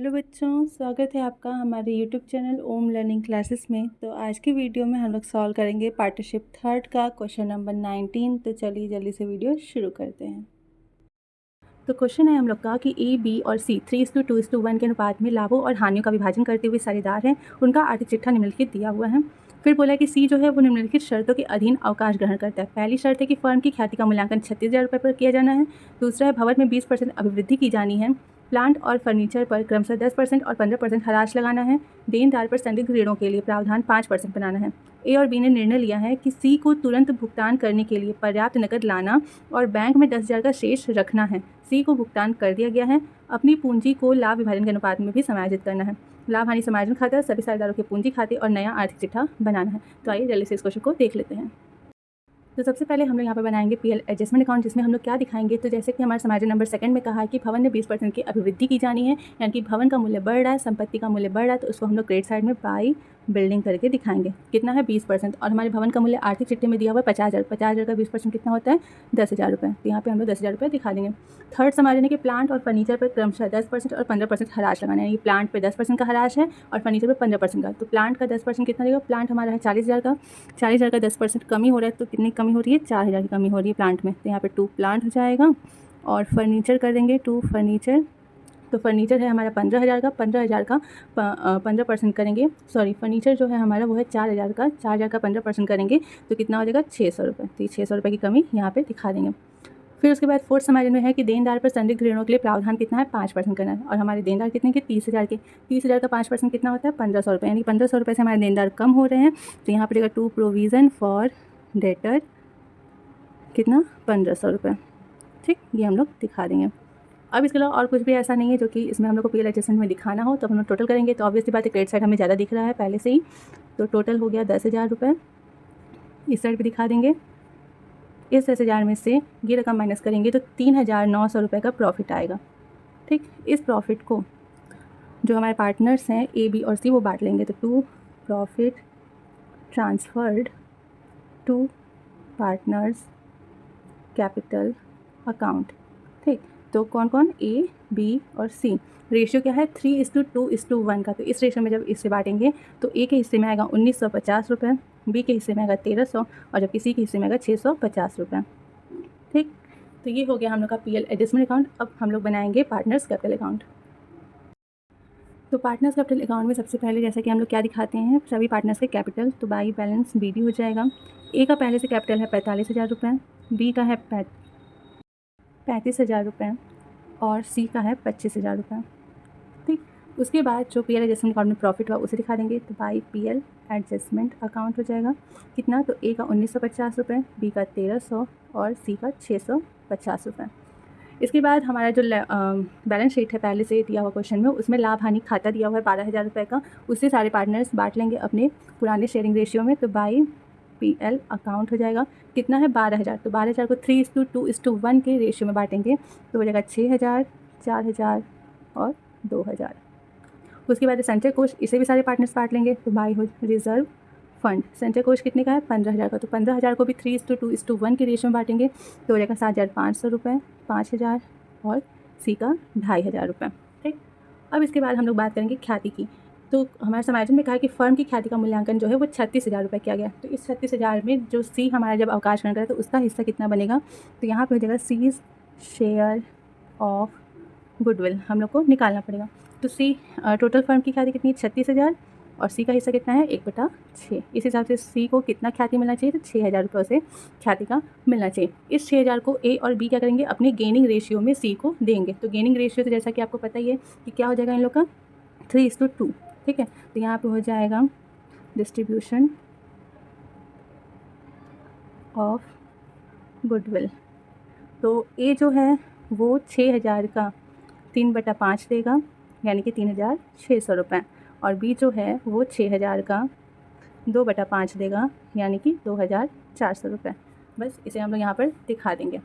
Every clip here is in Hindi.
हेलो बच्चों, स्वागत है आपका हमारे यूट्यूब चैनल ओम लर्निंग क्लासेस में। तो आज की वीडियो में हम लोग सॉल्व करेंगे पार्टनरशिप थर्ड का क्वेश्चन नंबर 19। तो चलिए जल्दी से वीडियो शुरू करते हैं। तो क्वेश्चन है हम लोग का कि ए, बी और सी 3:2:1 के अनुपात में लाभों और हानियों का विभाजन करते हुए साझेदार हैं। उनका आर्थिक चिट्ठा निम्नलिखित दिया हुआ है। फिर बोला कि सी जो है वो निम्नलिखित शर्तों के अधीन अवकाश ग्रहण करता है। पहली शर्त है कि फर्म की ख्याति का मूल्यांकन 36,000 रुपये पर किया जाना है। दूसरा है भवन में 20% अभिवृद्धि की जानी है। प्लांट और फर्नीचर पर क्रमशः 10% और 15% हराज लगाना है। देनदार पर संदिग्ध ऋणों के लिए प्रावधान 5% बनाना है। ए और बी ने निर्णय लिया है कि सी को तुरंत भुगतान करने के लिए पर्याप्त नकद लाना और बैंक में 10,000 का शेष रखना है। सी को भुगतान कर दिया गया है। अपनी पूंजी को लाभ विभाजन के अनुपात में भी समायोजित करना है। लाभ हानि समायोजन खाता, सभी साझेदारों के पूंजी खाते और नया आर्थिक चिट्ठा बनाना है। तो आइए जल्दी से इस क्वेश्चन को देख लेते हैं। तो सबसे पहले हम लोग यहाँ पर बनाएंगे पीएल एडजस्टमेंट अकाउंट, जिसमें हम लोग क्या दिखाएंगे। तो जैसे कि हमारे समायोजन नंबर सेकंड में कहा है कि भवन में 20% की अभिवृद्धि की जानी है, यानी कि भवन का मूल्य बढ़ रहा है, संपत्ति का मूल्य बढ़ रहा है, तो उसको हम लोग क्रेडिट साइड में बाई बिल्डिंग करके दिखाएंगे। कितना है 20%, और हमारे भवन का मूल्य आर्थिक चिट्ठे में दिया हुआ है 50,000। 50,000 का 20% कितना होता है 10,000 रुपये। तो यहाँ पे हम लोग 10,000 रुपये दिखा देंगे। थर्ड समायोजन है कि प्लांट और फर्नीचर पर क्रमशः 10% और 15% हराज लगाना है। यानी प्लांट पर 10% का हराज है और फर्नीचर पर 15% का। तो प्लांट का 10% कितना देगा, प्लांट हमारा है 40,000 का। 40,000 का 10% कमी हो रहा है, तो कितनी कमी हो रही है 4,000 की कमी हो रही है प्लांट में। तो यहाँ पे 2 प्लांट हो जाएगा। और फर्नीचर कर देंगे 2 फर्नीचर। तो फर्नीचर है हमारा 15,000 का। 15,000 का 15% करेंगे, सॉरी फर्नीचर जो है हमारा वो है 4,000 का। 4,000 का 15% करेंगे तो कितना हो जाएगा 600 रुपये। तो 600 रुपये की कमी यहाँ पे दिखा देंगे। फिर उसके बाद फोर्थ समायोजन में है कि देनदार पर संदिग्ध ऋणों के लिए प्रावधान कितना है 5% करना है। और हमारे देनदार कितने के 30,000 के। 30,000 का 5% कितना होता है 1,500 रुपये। यानी 1,500 रुपये से हमारे देनदार कम हो रहे हैं। तो यहाँ पर देगा 2 प्रोविज़न फॉर डेटर कितना 1,500 रुपये। ठीक, ये हम लोग दिखा देंगे। अब इसके अलावा और कुछ भी ऐसा नहीं है जो कि इसमें हम लोग को पीएल एडजस्टमेंट में दिखाना हो। तो हम लोग टोटल करेंगे तो ऑब्वियसली बात है क्रेडिट साइड हमें ज़्यादा दिख रहा है पहले से ही। तो टोटल हो गया 10,000 रुपये। इस साइड पे दिखा देंगे। इस 10,000 में से ये रकम माइनस करेंगे तो 3,900 रुपये का प्रॉफिट आएगा। ठीक, इस प्रॉफिट को जो हमारे पार्टनर्स हैं ए, बी और सी वो बांट लेंगे। तो 2 profit transferred to partners capital account. ठीक, तो कौन कौन ए, बी और सी। रेशियो क्या है 3:2:1 का। तो इस रेशियो में जब इसे बांटेंगे तो ए के हिस्से में आएगा 1,950 रुपये, बी के हिस्से में आएगा 1,300 और जबकि सी के हिस्से में आएगा 650 रुपये। ठीक, तो ये हो गया हम लोग का पीएल एडजस्टमेंट अकाउंट। अब हम लोग बनाएंगे पार्टनर्स कैपिटल अकाउंट। तो पार्टनर्स कैपिटल अकाउंट में सबसे पहले जैसा कि हम लोग क्या दिखाते हैं सभी पार्टनर्स के कैपिटल। तो बाई बैलेंस BD हो जाएगा। ए का पहले से कैपिटल है 45,000 रुपये, बी का है 35,000 रुपये और सी का है 25,000 रुपये। ठीक, उसके बाद जो पीएल एडजस्टमेंट अकाउंट में प्रॉफिट हुआ उसे दिखा देंगे। तो बाई पीएल एडजस्टमेंट अकाउंट हो जाएगा कितना, तो ए का 1,950 रुपये, बी का 1,300 और सी का 650 रुपये। इसके बाद हमारा जो बैलेंस शीट है पहले से दिया हुआ क्वेश्चन में, उसमें लाभ हानि खाता दिया हुआ है 12,000 रुपये का। उससे सारे पार्टनर्स बांट लेंगे अपने पुराने शेयरिंग रेशियो में। तो बाई पीएल अकाउंट हो जाएगा कितना है 12,000। तो 12,000 को 3:2:1 के रेशियो में बांटेंगे तो हो जाएगा 6,000, 4,000 और 2,000। उसके बाद संचय कोष, इसे भी सारे पार्टनर्स बांट लेंगे। तो बाई हो रिजर्व फंड। संचय कोष कितने का है 15,000 का। तो 15,000 को भी 3:2:1 के रेशियो में बांटेंगे तो हो जाएगा 7,500 रुपये, 5,000 और सी का 2,500 रुपये। ठीक, अब इसके बाद हम लोग बात करेंगे ख्याति की। तो हमारे समायोजन में कहा कि फर्म की ख्याति का मूल्यांकन जो है वो 36,000 रुपये किया गया। तो इस 36,000 में जो सी हमारा जब अवकाश ग्रहण करे तो उसका हिस्सा कितना बनेगा, तो यहाँ पे हो जाएगा सीज शेयर ऑफ गुडविल हम लोग को निकालना पड़ेगा। तो सी टोटल फर्म की ख्याति कितनी है 36,000 और सी का हिस्सा कितना है 1/6। इस हिसाब से सी को कितना ख्याति मिलना चाहिए, तो 6,000 रुपये से ख्याति का मिलना चाहिए। इस 6,000 को ए और बी क्या करेंगे अपने गेनिंग रेशियो में सी को देंगे। तो गेनिंग रेशियो तो जैसा कि आपको पता ही है कि क्या हो जाएगा इन लोग का 3:2। ठीक है, तो यहाँ पे हो जाएगा डिस्ट्रीब्यूशन ऑफ गुडविल। तो ए जो है वो 6,000 का 3/5 देगा यानी कि 3,600 रुपये, और बी जो है वो 6,000 का 2/5 देगा यानी कि 2,400 रुपये। बस इसे हम लोग यहाँ पर दिखा देंगे।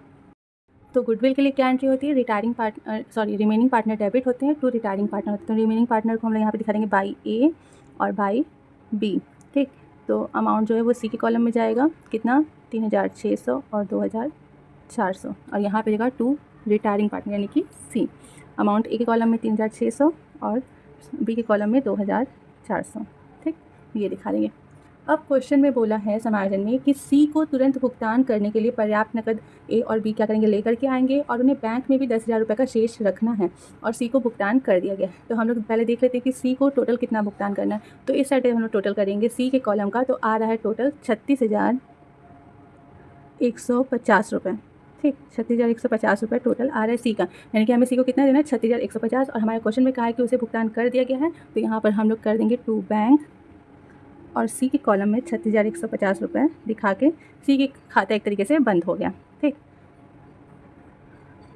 तो गुडविल के लिए क्या एंट्री होती है, रिमेनिंग पार्टनर डेबिट होते हैं टू रिटायरिंग पार्टनर होते हैं। तो रिमेनिंग पार्टनर को हम लोग यहाँ पे दिखा देंगे बाई ए और बाई बी। ठीक, तो अमाउंट जो है वो सी के कॉलम में जाएगा कितना 3,600 और 2,400, और यहाँ पे देगा टू रिटायरिंग पार्टनर यानी कि सी। अमाउंट ए के कॉलम में 3,600 और बी के कॉलम में 2400। ठीक, ये दिखा देंगे। अब क्वेश्चन में बोला है समायोजन में कि सी को तुरंत भुगतान करने के लिए पर्याप्त नकद ए और बी क्या करेंगे, लेकर के आएंगे और उन्हें बैंक में भी 10,000 रुपये का शेष रखना है और सी को भुगतान कर दिया गया। तो हम लोग पहले देख लेते हैं कि सी को टोटल कितना भुगतान करना है। तो इस साइड हम लोग टोटल करेंगे सी के कॉलम का, तो आ रहा है टोटल 36,150 रुपये। ठीक, 36,150 रुपये टोटल आ रहा है सी का, यानी कि हमें सी को कितना देना है, 36,150। और हमारे क्वेश्चन में कहा है कि उसे भुगतान कर दिया गया है, तो यहाँ पर हम लोग कर देंगे टू बैंक और सी के कॉलम में 36,150 रुपये दिखा के सी के खाता एक तरीके से बंद हो गया। ठीक,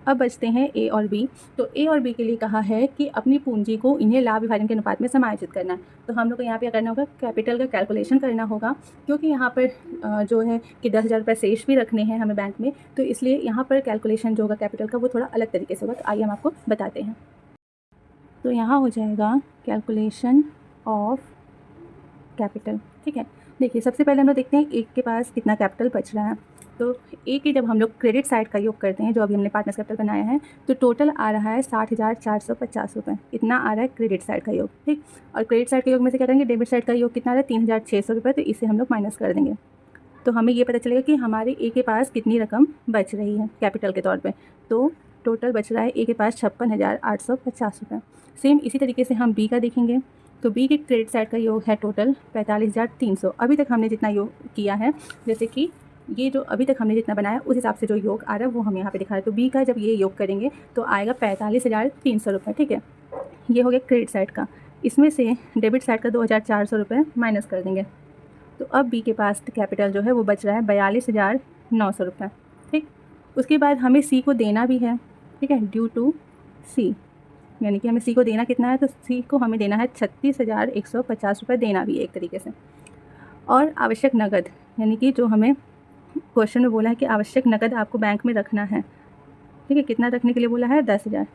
अब बचते हैं ए और बी। तो ए और बी के लिए कहा है कि अपनी पूंजी को इन्हें लाभ विभाजन के अनुपात में समायोजित करना है। तो हम लोग को यहाँ पे क्या करना होगा, कैपिटल का कैलकुलेशन करना होगा, क्योंकि यहाँ पर जो है कि 10,000 रुपये शेष भी रखने हैं हमें बैंक में, तो इसलिए यहाँ पर कैलकुलेशन जो होगा कैपिटल का वो थोड़ा अलग तरीके से होगा। तो आइए हम आपको बताते हैं। तो यहाँ हो जाएगा कैलकुलेशन ऑफ कैपिटल। ठीक है, देखिए सबसे पहले हम लोग देखते हैं एक के पास कितना कैपिटल बच रहा है। तो ए की जब हम लोग क्रेडिट साइड का योग करते हैं, जो अभी हमने पार्टनर्स कैपिटल बनाया है, तो टोटल आ रहा है 60,450 रुपये, इतना आ रहा है क्रेडिट साइड का योग। ठीक, और क्रेडिट साइड के योग में से क्या करेंगे, डेबिट साइड का योग कितना आ रहा है, 3,600 रुपये, तो इसे हम लोग माइनस कर देंगे। तो हमें ये पता चलेगा कि हमारे ए के पास कितनी रकम बच रही है कैपिटल के तौर पर। तो टोटल बच रहा है ए के पास 56,850 रुपये। सेम इसी तरीके से हम बी का देखेंगे। तो बी के क्रेडिट साइड का योग है टोटल 45,300। अभी तक हमने जितना योग किया है, जैसे कि ये जो अभी तक हमने जितना बनाया उस हिसाब से जो योग आ रहा है वो हम यहाँ पे दिखा रहे हैं। तो बी का जब ये योग करेंगे तो आएगा 45,300 रुपये। ठीक है, ये हो गया क्रेडिट साइड का। इसमें से डेबिट साइड का 2,400 रुपये माइनस कर देंगे। तो अब बी के पास कैपिटल जो है वो बच रहा है 42,900 रुपये। ठीक, उसके बाद हमें सी को देना भी है। ठीक है, ड्यू टू सी, यानी कि हमें सी को देना कितना है, तो सी को हमें देना है 36,150 रुपये देना भी एक तरीके से। और आवश्यक नकद, यानी कि जो हमें क्वेश्चन में बोला है कि आवश्यक नकद आपको बैंक में रखना है। ठीक है, कितना रखने के लिए बोला है, 10,000।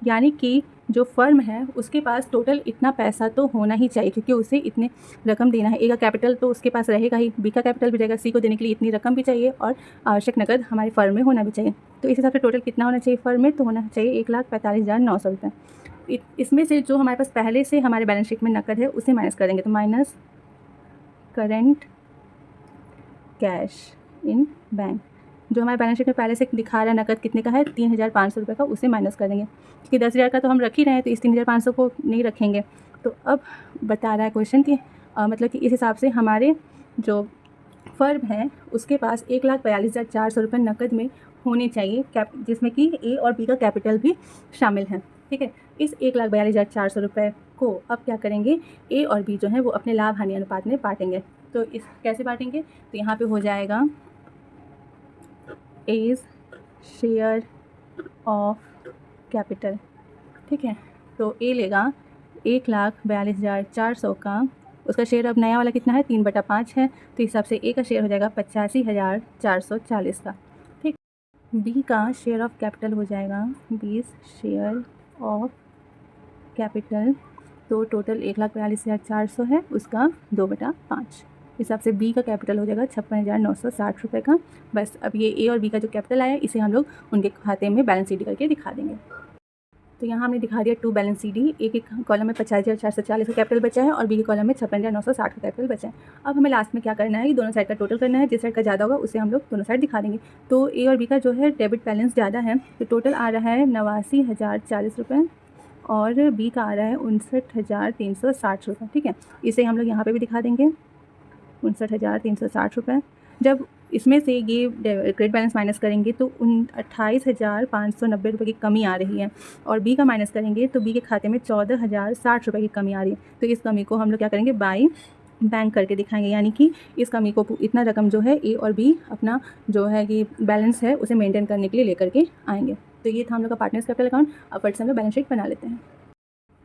यानी कि जो फर्म है उसके पास टोटल इतना पैसा तो होना ही चाहिए, क्योंकि उसे इतने रकम देना है। ए का कैपिटल तो उसके पास रहेगा ही, बी का कैपिटल भी रहेगा, सी को देने के लिए इतनी रकम भी चाहिए और आवश्यक नकद हमारी फर्म में होना भी चाहिए। तो इस हिसाब से टोटल कितना होना चाहिए फर्म में, तो होना चाहिए 1,45,900 रुपये। इसमें से जो हमारे पास पहले से हमारे बैलेंस शीट में नकद है उसे माइनस कर देंगे। तो minus current cash in bank, जो हमारे बैलेंस शीट में पहले से दिखा रहा है नकद कितने का है, 3,500 रुपये का, उसे माइनस कर देंगे। क्योंकि 10,000 का तो हम रख ही रहे हैं, तो इस 3,500 को नहीं रखेंगे। तो अब बता रहा है क्वेश्चन कि मतलब कि इस हिसाब से हमारे जो फर्म है उसके पास 1,42,400 रुपये नकद में होने चाहिए, जिसमें कि ए और बी का कैपिटल भी शामिल है। ठीक है, इस 1,42,400 रुपये को अब क्या करेंगे, ए और बी जो है वो अपने लाभ हानि अनुपात में बांटेंगे। तो इस कैसे बांटेंगे, तो यहाँ पे हो जाएगा एज शेयर ऑफ कैपिटल। ठीक है, तो ए लेगा 1,42,400 का, उसका शेयर अब नया वाला कितना है, 3/5 है, तो इस हिसाब से ए का शेयर हो जाएगा 85,440 का। ठीक, बी का शेयर ऑफ कैपिटल हो जाएगा 20 शेयर ऑफ कैपिटल, तो टोटल 1,42,400 है, उसका 2/5 हिसाब से बी का कैपिटल हो जाएगा 56,960 रुपये का। बस अब ये ए और बी का जो कैपिटल आया इसे हम लोग उनके खाते में बैलेंस शीट करके दिखा देंगे। तो यहाँ हमने दिखा दिया टू बैलेंस सी डी। ए के कॉलम में 50,440 का कैपिटल बचा है और बी के कॉलम में 56,960 का कैपिटल बचा है। अब हमें लास्ट में क्या करना है कि दोनों साइड का टोटल करना है, जिस साइड का ज़्यादा होगा उसे हम लोग दोनों साइड दिखा देंगे। तो ए और बी का जो है डेबिट बैलेंस ज़्यादा है, तो टोटल आ रहा है 89,040 रुपये और बी का आ रहा है 59,360 रुपये। ठीक है, इसे हम लोग यहाँ पर भी दिखा देंगे 59,360 रुपये। जब इसमें से ये क्रेडिट बैलेंस माइनस करेंगे तो 28,590 रुपये की कमी आ रही है, और बी का माइनस करेंगे तो बी के खाते में 14,060 रुपये की कमी आ रही है। तो इस कमी को हम लोग क्या करेंगे, बाई बैंक करके दिखाएंगे, यानी कि इस कमी को इतना रकम जो है ए और बी अपना जो है कि बैलेंस है उसे मेंटेन करने के लिए लेकर के आएंगे। तो ये था हम लोग का पार्टनर्स कैपिटल अकाउंट। अब फट से हम लोग बैलेंस शीट बना लेते हैं।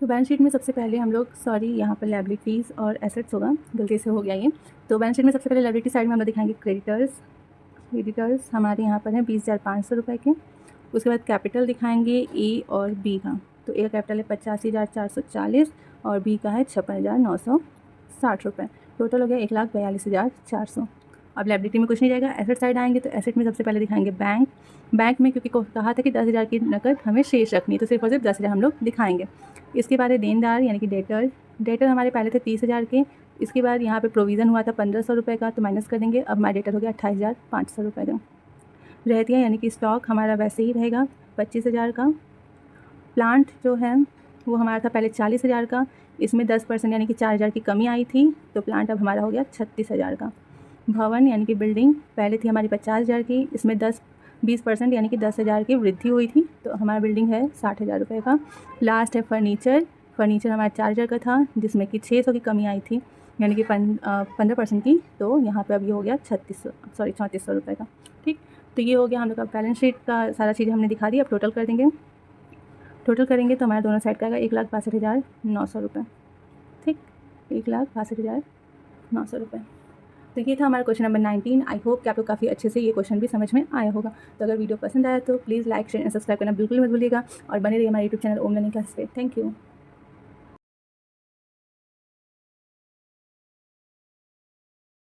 तो बैलेंस शीट में सबसे पहले हम लोग यहाँ पर लायबिलिटीज़ और एसेट्स होगा, गलती से हो गया ये। तो बैलेंस शीट में सबसे पहले लायबिलिटी साइड में हम लोग दिखाएंगे क्रेडिटर्स हमारे यहाँ पर हैं 20,500 रुपये के। उसके बाद कैपिटल दिखाएंगे ए और बी का, तो ए का कैपिटल है 85,440 और बी का है 56,960 रुपये। टोटल हो गया 1,42,400। अब लायबिलिटी में कुछ नहीं जाएगा। एसेट साइड आएंगे तो एसेट में सबसे पहले दिखाएंगे बैंक। बैंक में क्योंकि कहा था कि 10,000 की नकद हमें शेष रखनी है, तो सिर्फ और सिर्फ 10,000 हम लोग दिखाएंगे। इसके बाद है देनदार यानी कि डेटर। डेटर हमारे पहले थे 30,000 के, इसके बाद यहाँ पे प्रोविज़न हुआ था 1,500 रुपये का, तो माइनस कर देंगे। अब हमारा डेटर हो गया 28,500 रुपये का। रहतिया यानी कि स्टॉक हमारा वैसे ही रहेगा 25,000 का। प्लांट जो है वो हमारा था पहले 40,000 का, इसमें 10% यानी कि 4,000 की कमी आई थी, तो प्लांट अब हमारा हो गया 36,000 का। भवन यानी कि बिल्डिंग पहले थी हमारी 50,000 की, इसमें 20% यानी कि 10,000 की वृद्धि हुई थी, तो हमारा बिल्डिंग है 60,000 रुपये का। लास्ट है फर्नीचर। फर्नीचर हमारा 4,000 का था, जिसमें कि 600 की कमी आई थी यानी कि 15% की, तो यहाँ पे अब ये हो गया 3400 रुपये का। ठीक, तो ये हो गया हम लोग का बैलेंस शीट का सारा चीज़ हमने दिखा दी। अब टोटल कर देंगे। टोटल करेंगे तो हमारा दोनों साइड का आएगा 1,62,900 रुपये। ठीक, 1,62,900 रुपये। तो ये था हमारा क्वेश्चन नंबर 19। आई होप कि आपको काफ़ी अच्छे से ये क्वेश्चन भी समझ में आया होगा। तो अगर वीडियो पसंद आया तो please like share and subscribe करना बिल्कुल मत भूलिएगा और बने रहिए हमारे यूट्यूब चैनल ओम लर्निंग क्लासेस पे। Thank you.